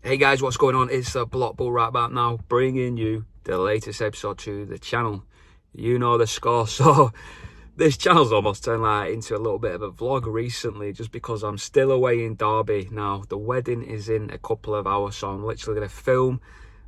Hey guys, what's going on? It's the Block Bull right back now, bringing you the latest episode to the channel. You know the score, so this channel's almost turned into a little bit of a vlog recently, just because I'm still away in Derby. Now, the wedding is in a couple of hours, so I'm literally going to film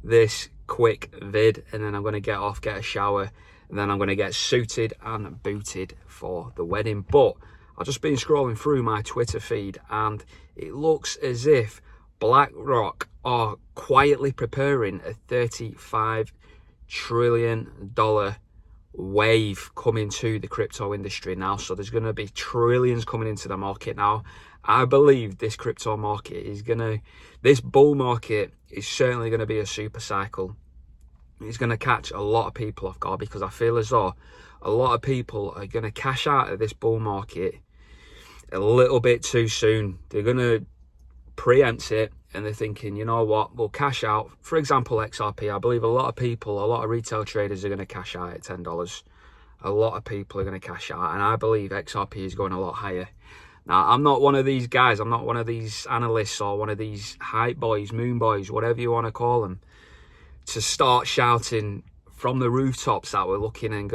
this quick vid, and then I'm going to get off, get a shower, and then I'm going to get suited and booted for the wedding. But I've just been scrolling through my Twitter feed, and it looks as if BlackRock are quietly preparing a $35 trillion wave coming to the crypto industry now. So there's going to be trillions coming into the market now. I believe this crypto market is this bull market is certainly going to be a super cycle. It's going to catch a lot of people off guard, because I feel as though a lot of people are going to cash out of this bull market a little bit too soon. They're going to preempt it, and they're thinking, you know what, we'll cash out. For example, XRP, I believe a lot of retail traders are going to cash out at $10. A lot of people are going to cash out, and I believe XRP is going a lot higher. Now, I'm not one of these guys, I'm not one of these analysts or one of these hype boys, moon boys, whatever you want to call them, to start shouting from the rooftops that we're looking and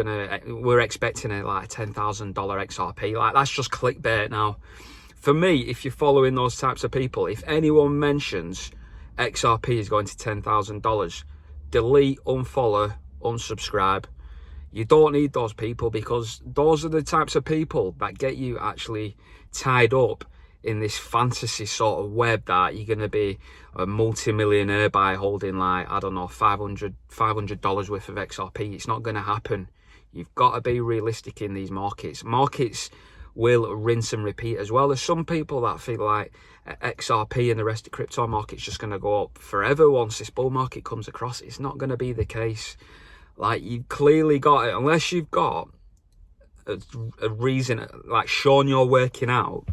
we're expecting it like $10,000 XRP. Like, that's just clickbait now. For me, if you're following those types of people, if anyone mentions XRP is going to $10,000, delete, unfollow, unsubscribe. You don't need those people, because those are the types of people that get you actually tied up in this fantasy sort of web that you're going to be a multi-millionaire by holding, like, I don't know, $500 worth of XRP. It's not going to happen. You've got to be realistic in these markets. Markets will rinse and repeat as well. There's some people that feel like XRP and the rest of the crypto market's just going to go up forever once this bull market comes across. It's not going to be the case. Like, you've clearly got it, unless you've got a reason, like showing you're working out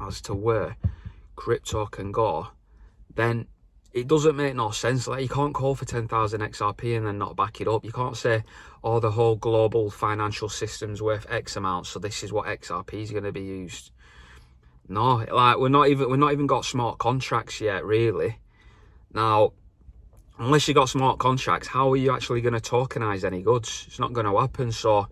as to where crypto can go, then it doesn't make no sense. Like, you can't call for 10,000 XRP and then not back it up. You can't say, oh, the whole global financial system's worth X amount, so this is what XRP is going to be used. No, like, we're not even got smart contracts yet, really. Now, unless you got smart contracts, how are you actually going to tokenize any goods? It's not going to happen. So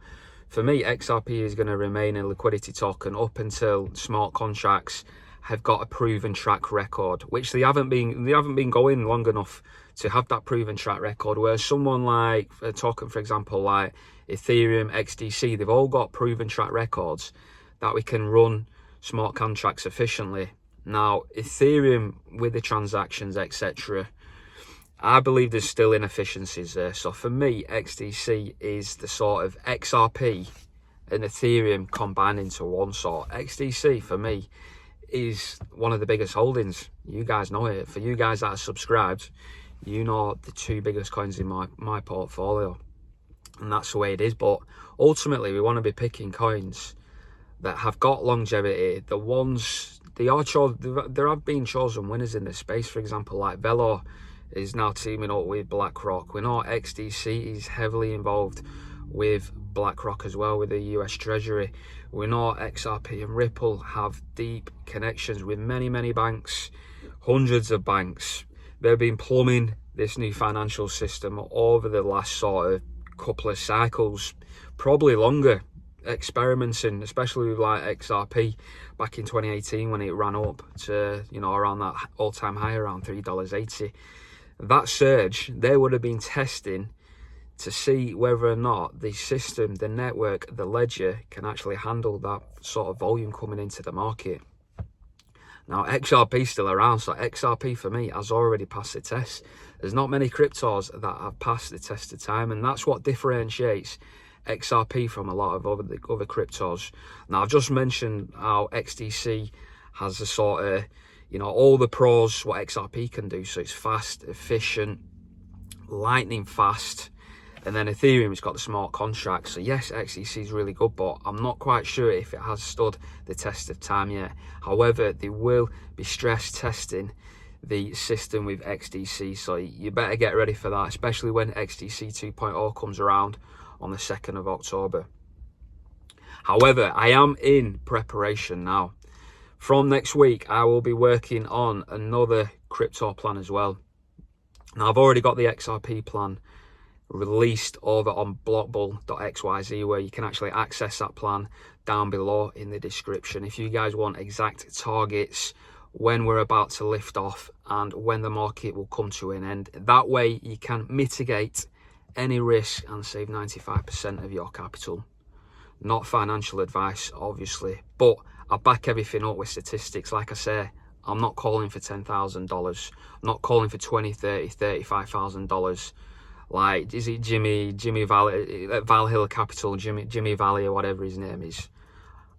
for me, XRP is going to remain a liquidity token up until smart contracts have got a proven track record, which they haven't been going long enough to have that proven track record. Whereas someone like a token, for example, like Ethereum, XDC, they've all got proven track records that we can run smart contracts efficiently. Now, Ethereum, with the transactions, etc., I believe there's still inefficiencies there. So for me, XDC is the sort of XRP and Ethereum combined into one. So XDC for me is one of the biggest holdings. You guys know it. For you guys that are subscribed, you know the two biggest coins in my portfolio, and that's the way it is. But ultimately, we want to be picking coins that have got longevity. The ones there have been chosen winners in this space. For example, like Velo is now teaming up with BlackRock. We know XDC is heavily involved with BlackRock as well, with the US Treasury. We know XRP and Ripple have deep connections with many banks, hundreds of banks. They've been plumbing this new financial system over the last sort of couple of cycles, probably longer, experimenting, especially with like XRP back in 2018 when it ran up to, you know, around that all-time high, around $3.80. That surge, they would have been testing to see whether or not the system, the network, the ledger can actually handle that sort of volume coming into the market. Now, XRP is still around, so XRP for me has already passed the test. There's not many cryptos that have passed the test of time, and that's what differentiates XRP from a lot of other cryptos. Now, I've just mentioned how XDC has a sort of, you know, all the pros what XRP can do. So it's fast, efficient, lightning fast. And then Ethereum's got the smart contracts. So yes, XDC is really good, but I'm not quite sure if it has stood the test of time yet. However, they will be stress testing the system with XDC, so you better get ready for that, especially when XDC 2.0 comes around on the 2nd of October. However, I am in preparation now From next week, I will be working on another crypto plan as well. Now, I've already got the XRP plan released over on blockbull.xyz, where you can actually access that plan down below in the description. If you guys want exact targets, when we're about to lift off and when the market will come to an end, that way you can mitigate any risk and save 95% of your capital. Not financial advice, obviously, but I back everything up with statistics. Like I say, I'm not calling for $10,000. I'm not calling for $20, $30, $35,000. Like, is it Jimmy Valhalla Capital, Jimmy Valley, or whatever his name is?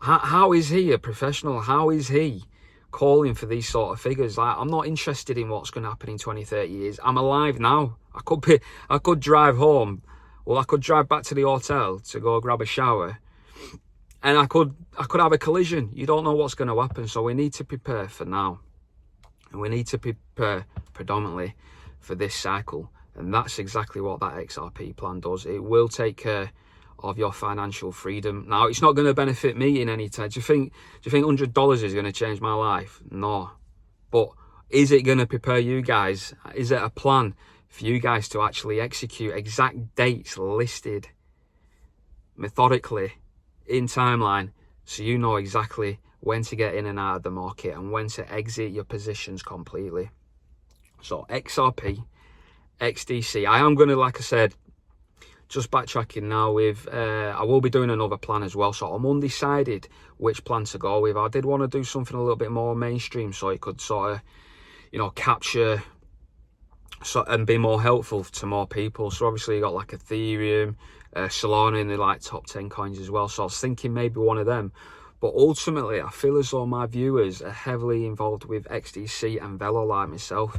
How is he a professional? How is he calling for these sort of figures? Like, I'm not interested in what's going to happen in 20, 30 years. I'm alive now. I could drive home. Well, I could drive back to the hotel to go grab a shower, and I could have a collision. You don't know what's going to happen, so we need to prepare for now, and we need to prepare predominantly for this cycle. And that's exactly what that XRP plan does. It will take care of your financial freedom. Now, it's not going to benefit me in any time. Do you think $100 is going to change my life? No. But is it going to prepare you guys? Is it a plan for you guys to actually execute exact dates listed methodically in timeline, so you know exactly when to get in and out of the market and when to exit your positions completely? So XRP, XDC, I am going to, like I said, just backtracking now with, I will be doing another plan as well. So I'm undecided which plan to go with. I did want to do something a little bit more mainstream, so it could sort of, you know, capture and be more helpful to more people. So obviously you got like Ethereum, Solana in the like top 10 coins as well. So I was thinking maybe one of them. But ultimately, I feel as though my viewers are heavily involved with XDC and Velo like myself.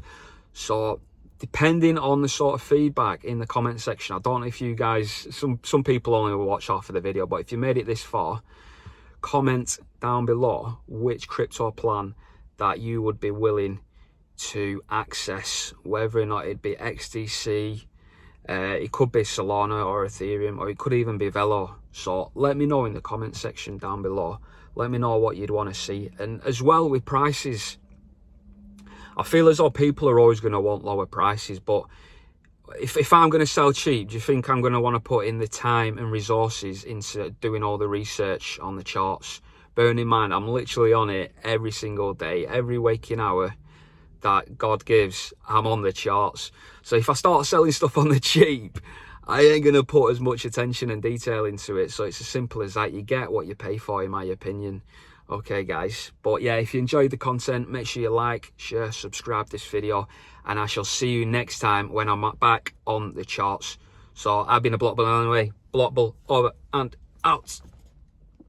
So depending on the sort of feedback in the comment section, I don't know if you guys, some people only will watch half of the video, but if you made it this far, comment down below which crypto plan that you would be willing to access, whether or not it'd be XDC, it could be Solana or Ethereum, or it could even be Velo. So let me know in the comment section down below. Let me know what you'd want to see. And as well with prices, I feel as though people are always going to want lower prices, but if I'm going to sell cheap, do you think I'm going to want to put in the time and resources into doing all the research on the charts? Bearing in mind, I'm literally on it every single day, every waking hour that God gives, I'm on the charts. So if I start selling stuff on the cheap, I ain't going to put as much attention and detail into it. So it's as simple as that. You get what you pay for, in my opinion. Okay, guys. But yeah, if you enjoyed the content, make sure you like, share, subscribe this video, and I shall see you next time when I'm back on the charts. So I've been a Blockbull anyway. Blockbull over and out.